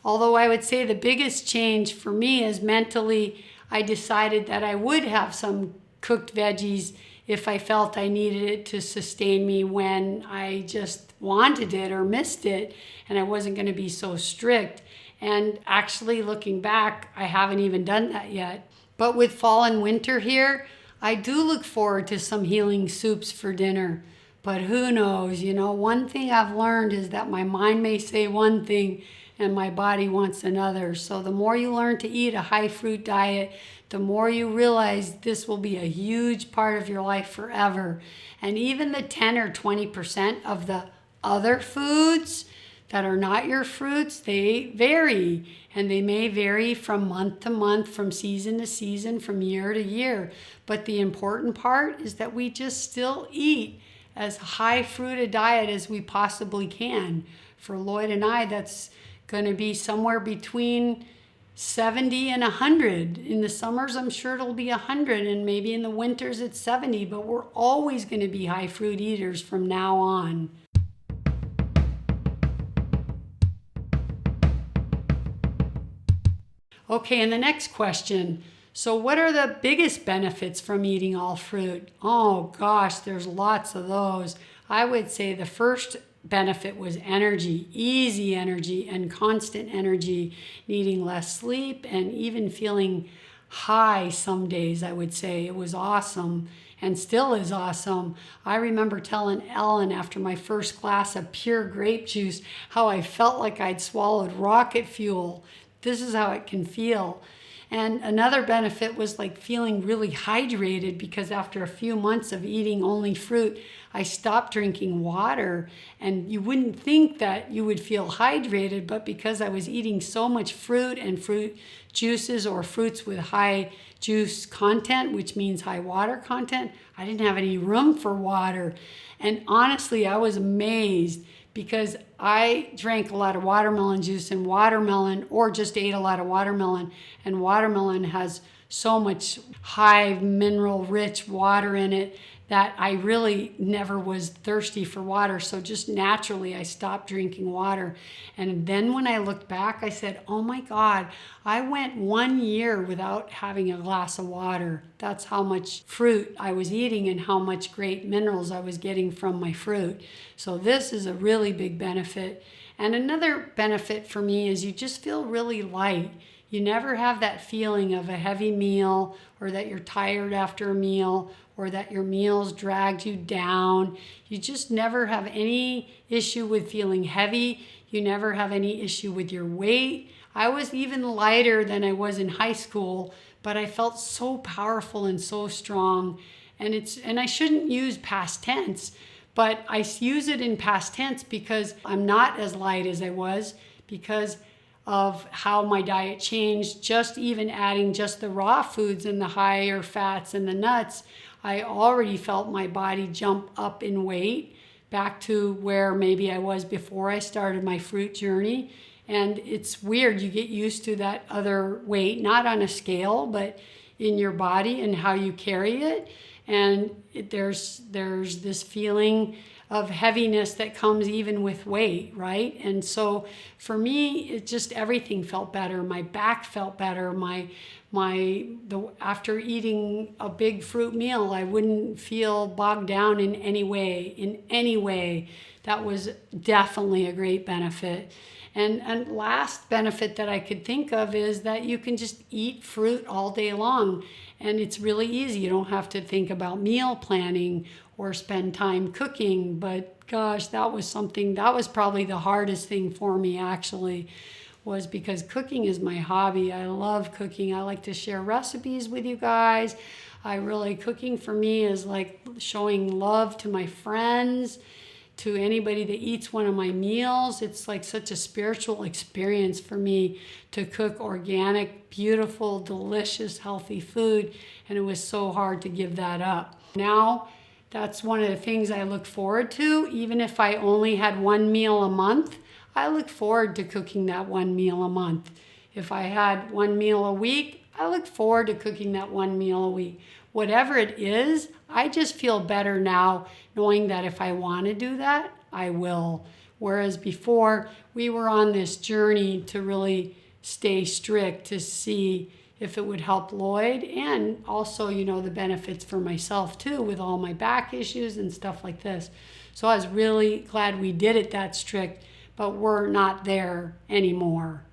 Although I would say the biggest change for me is mentally, I decided that I would have some cooked veggies if I felt I needed it to sustain me when I just wanted it or missed it, and I wasn't going to be so strict. And actually looking back, I haven't even done that yet. But with fall and winter here, I do look forward to some healing soups for dinner. But who knows, one thing I've learned is that my mind may say one thing and my body wants another. So the more you learn to eat a high fruit diet, the more you realize this will be a huge part of your life forever. And even the 10 or 20% of the other foods that are not your fruits, they vary. And they may vary from month to month, from season to season, from year to year. But the important part is that we just still eat as high fruit a diet as we possibly can. For Lloyd and I, that's going to be somewhere between 70 and 100. In the summers, I'm sure it'll be 100, and maybe in the winters it's 70, but we're always going to be high fruit eaters from now on. Okay, and the next question. So what are the biggest benefits from eating all fruit? Oh gosh, there's lots of those. I would say the first benefit was energy, easy energy and constant energy, needing less sleep and even feeling high some days, I would say. It was awesome and still is awesome. I remember telling Ellen after my first glass of pure grape juice how I felt like I'd swallowed rocket fuel. This is how it can feel. And another benefit was like feeling really hydrated, because after a few months of eating only fruit, I stopped drinking water. And you wouldn't think that you would feel hydrated, but because I was eating so much fruit and fruit juices or fruits with high juice content, which means high water content, I didn't have any room for water. And honestly, I was amazed, because I drank a lot of watermelon juice, and watermelon, or just ate a lot of watermelon, and watermelon has so much high mineral rich water in it that I really never was thirsty for water. So just naturally, I stopped drinking water. And then when I looked back, I said, oh my God, I went 1 year without having a glass of water. That's how much fruit I was eating and how much great minerals I was getting from my fruit. So this is a really big benefit. And another benefit for me is you just feel really light. You never have that feeling of a heavy meal, or that you're tired after a meal, or that your meals dragged you down. You just never have any issue with feeling heavy. You never have any issue with your weight. I was even lighter than I was in high school, but I felt so powerful and so strong. And I shouldn't use past tense, but I use it in past tense because I'm not as light as I was, because of how my diet changed. Just even adding just the raw foods and the higher fats and the nuts, I already felt my body jump up in weight back to where maybe I was before I started my fruit journey. And it's weird, you get used to that other weight, not on a scale, but in your body and how you carry it. And there's this feeling of heaviness that comes even with weight, right? And so for me, it just, everything felt better. My back felt better. After eating a big fruit meal, I wouldn't feel bogged down in any way. That was definitely a great benefit. And last benefit that I could think of is that you can just eat fruit all day long. And it's really easy. You don't have to think about meal planning or spend time cooking. But gosh, that was probably the hardest thing for me, actually, was because cooking is my hobby. I love cooking. I like to share recipes with you guys. Cooking for me is like showing love to my friends, to anybody that eats one of my meals. It's like such a spiritual experience for me to cook organic, beautiful, delicious, healthy food. And it was so hard to give that up. Now, that's one of the things I look forward to. Even if I only had one meal a month, I look forward to cooking that one meal a month. If I had one meal a week, I look forward to cooking that one meal a week. Whatever it is, I just feel better now knowing that if I want to do that, I will. Whereas before, we were on this journey to really stay strict to see if it would help Lloyd, and also, the benefits for myself too, with all my back issues and stuff like this. So I was really glad we did it that strict, but we're not there anymore.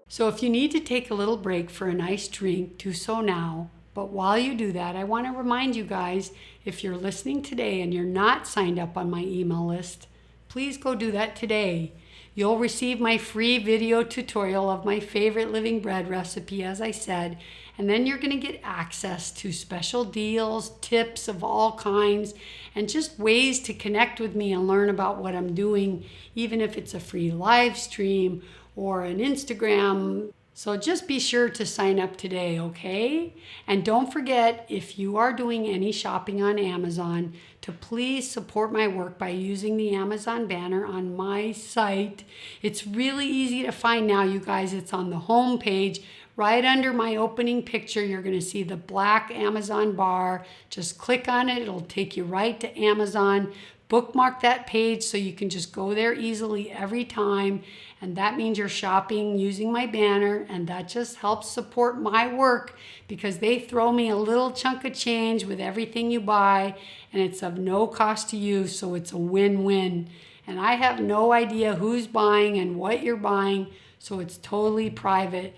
So if you need to take a little break for a nice drink, do so now. But while you do that, I want to remind you guys, if you're listening today and you're not signed up on my email list, please go do that today. You'll receive my free video tutorial of my favorite living bread recipe, as I said, and then you're going to get access to special deals, tips of all kinds, and just ways to connect with me and learn about what I'm doing, even if it's a free live stream or an Instagram. So just be sure to sign up today, okay? And don't forget, if you are doing any shopping on Amazon, to please support my work by using the Amazon banner on my site. It's really easy to find now, you guys. It's on the home page. Right under my opening picture, you're going to see the black Amazon bar. Just click on it. It'll take you right to Amazon. Bookmark that page so you can just go there easily every time. And that means you're shopping using my banner, and that just helps support my work because they throw me a little chunk of change with everything you buy, and it's of no cost to you, so it's a win-win. And I have no idea who's buying and what you're buying, so it's totally private.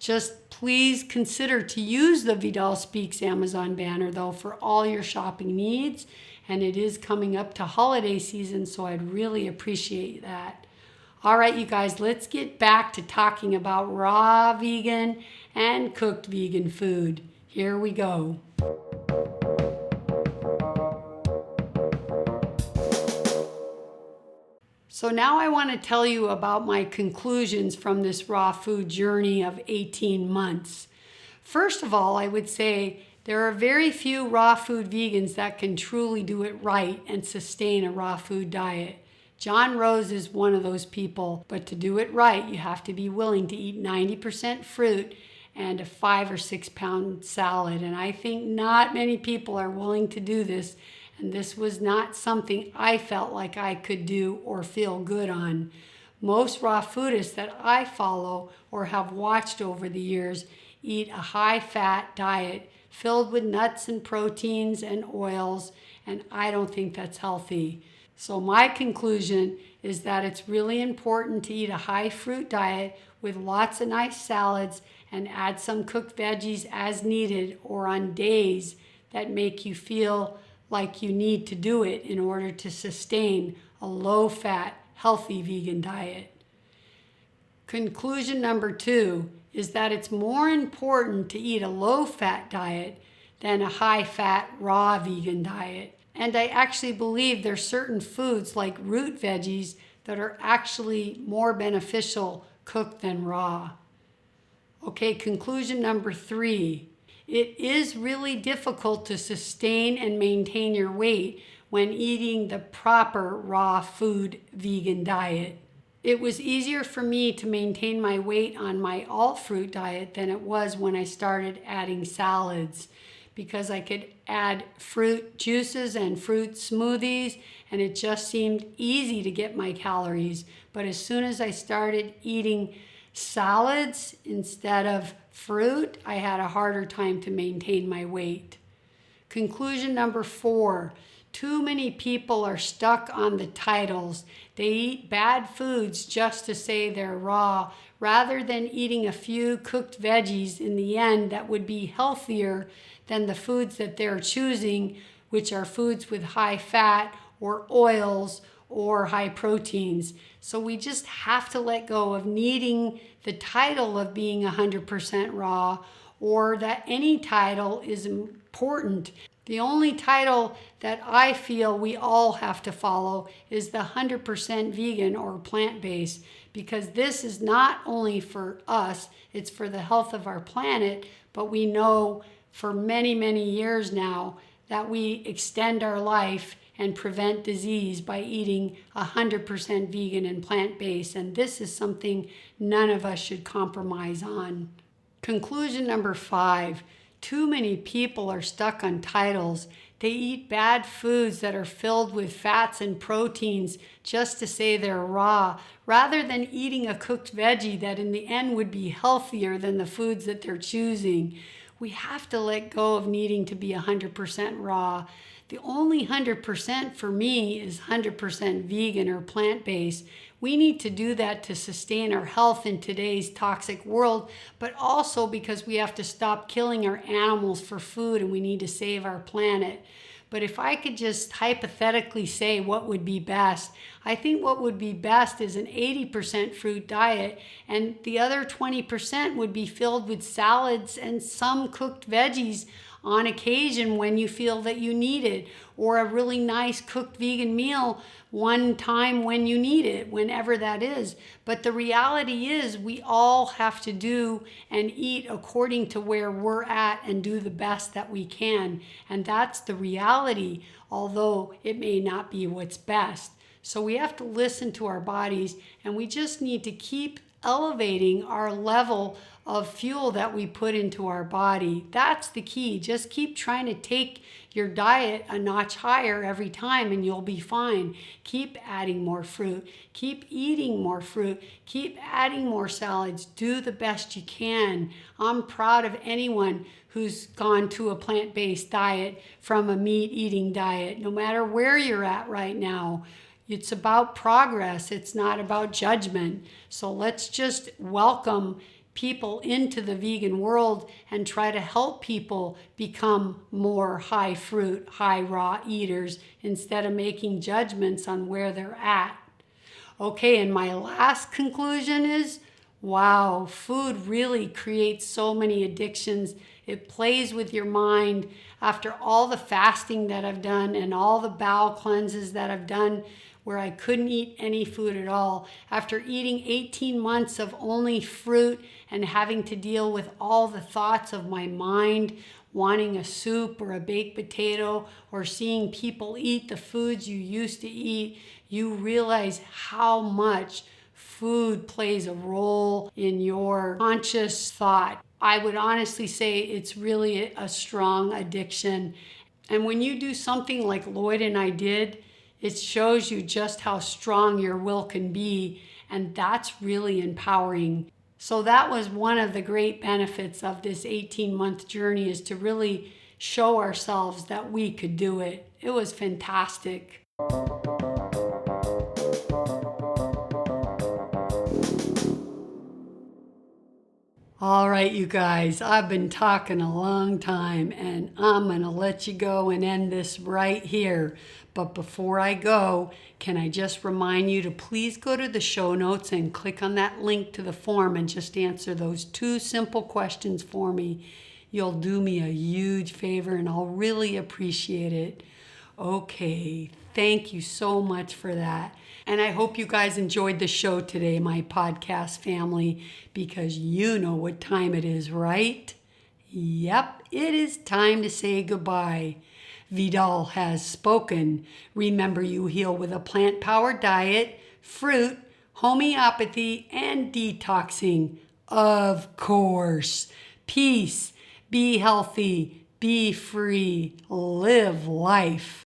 Just please consider to use the Vidal Speaks Amazon banner, though, for all your shopping needs. and it is coming up to holiday season, so I'd really appreciate that. All right, you guys, let's get back to talking about raw vegan and cooked vegan food. Here we go. So now I want to tell you about my conclusions from this raw food journey of 18 months. First of all, I would say there are very few raw food vegans that can truly do it right and sustain a raw food diet. John Rose is one of those people, but to do it right, you have to be willing to eat 90% fruit and a 5 or 6 pound salad. And I think not many people are willing to do this. And this was not something I felt like I could do or feel good on. Most raw foodists that I follow or have watched over the years eat a high-fat diet filled with nuts and proteins and oils, and I don't think that's healthy. So my conclusion is that it's really important to eat a high fruit diet with lots of nice salads and add some cooked veggies as needed or on days that make you feel like you need to do it in order to sustain a low-fat, healthy vegan diet. Conclusion number 2 is that it's more important to eat a low-fat diet than a high-fat, raw vegan diet. And I actually believe there's certain foods like root veggies that are actually more beneficial cooked than raw. Okay, conclusion number 3. It is really difficult to sustain and maintain your weight when eating the proper raw food vegan diet. It was easier for me to maintain my weight on my alt fruit diet than it was when I started adding salads, because I could add fruit juices and fruit smoothies, and it just seemed easy to get my calories. But as soon as I started eating salads instead of fruit, I had a harder time to maintain my weight. Conclusion number 4, too many people are stuck on the titles. They eat bad foods just to say they're raw, rather than eating a few cooked veggies in the end that would be healthier than the foods that they're choosing, which are foods with high fat or oils or high proteins. So we just have to let go of needing the title of being 100% raw, or that any title is important. The only title that I feel we all have to follow is the 100% vegan or plant-based, because this is not only for us, it's for the health of our planet, but we know for many, many years now that we extend our life and prevent disease by eating 100% vegan and plant-based. And this is something none of us should compromise on. Conclusion number 5, too many people are stuck on titles. They eat bad foods that are filled with fats and proteins just to say they're raw, rather than eating a cooked veggie that in the end would be healthier than the foods that they're choosing. We have to let go of needing to be 100% raw. The only 100% for me is 100% vegan or plant-based. We need to do that to sustain our health in today's toxic world, but also because we have to stop killing our animals for food and we need to save our planet. But if I could just hypothetically say what would be best, I think what would be best is an 80% fruit diet, and the other 20% would be filled with salads and some cooked veggies on occasion when you feel that you need it, or a really nice cooked vegan meal one time when you need it, whenever that is. But the reality is we all have to do and eat according to where we're at and do the best that we can. And that's the reality, although it may not be what's best. So we have to listen to our bodies, and we just need to keep elevating our level of fuel that we put into our body. That's the key. Just keep trying to take your diet a notch higher every time and you'll be fine. Keep adding more fruit. Keep eating more fruit. Keep adding more salads. Do the best you can. I'm proud of anyone who's gone to a plant-based diet from a meat-eating diet, no matter where you're at right now. It's about progress. It's not about judgment. So let's just welcome people into the vegan world and try to help people become more high fruit, high raw eaters instead of making judgments on where they're at. Okay, and my last conclusion is, wow, food really creates so many addictions. It plays with your mind. After all the fasting that I've done and all the bowel cleanses that I've done where I couldn't eat any food at all, after eating 18 months of only fruit and having to deal with all the thoughts of my mind, wanting a soup or a baked potato, or seeing people eat the foods you used to eat, you realize how much food plays a role in your conscious thought. I would honestly say it's really a strong addiction. And when you do something like Lloyd and I did, it shows you just how strong your will can be, and that's really empowering. So that was one of the great benefits of this 18-month journey, is to really show ourselves that we could do it. It was fantastic. All right, you guys, I've been talking a long time and I'm going to let you go and end this right here. But before I go, can I just remind you to please go to the show notes and click on that link to the form and just answer those 2 simple questions for me. You'll do me a huge favor and I'll really appreciate it. Okay, thank you so much for that. And I hope you guys enjoyed the show today, my podcast family, because you know what time it is, right? Yep, it is time to say goodbye. Vidal has spoken. Remember, you heal with a plant-powered diet, fruit, homeopathy, and detoxing. Of course. Peace. Be healthy. Be free. Live life.